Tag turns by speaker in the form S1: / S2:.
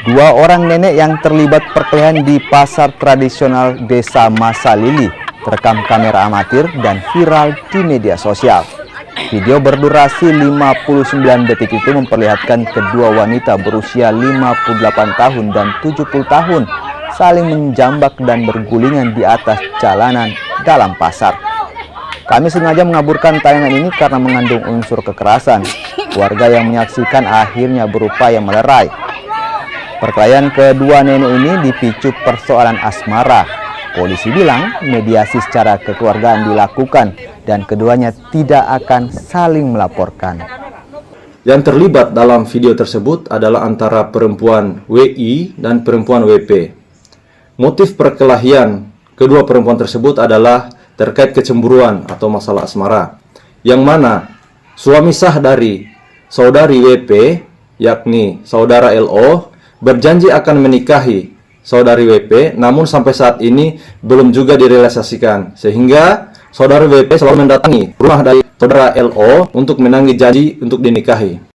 S1: Dua orang nenek yang terlibat perkelahian di pasar tradisional Desa Masalili terekam kamera amatir dan viral di media sosial. Video berdurasi 59 detik itu memperlihatkan kedua wanita berusia 58 tahun dan 70 tahun saling menjambak dan bergulingan di atas jalanan dalam pasar. Kami sengaja mengaburkan tayangan ini karena mengandung unsur kekerasan. Warga yang menyaksikan akhirnya berupaya melerai. Perkelahian kedua nenek ini dipicu persoalan asmara. Polisi bilang mediasi secara kekeluargaan dilakukan dan keduanya tidak akan saling melaporkan.
S2: Yang terlibat dalam video tersebut adalah antara perempuan WI dan perempuan WP. Motif perkelahian kedua perempuan tersebut adalah terkait kecemburuan atau masalah asmara, yang mana suami sah dari saudari WP, yakni saudara LO, berjanji akan menikahi saudari WP, namun sampai saat ini belum juga direalisasikan, sehingga saudari WP selalu mendatangi rumah dari saudara LO untuk menagih janji untuk dinikahi.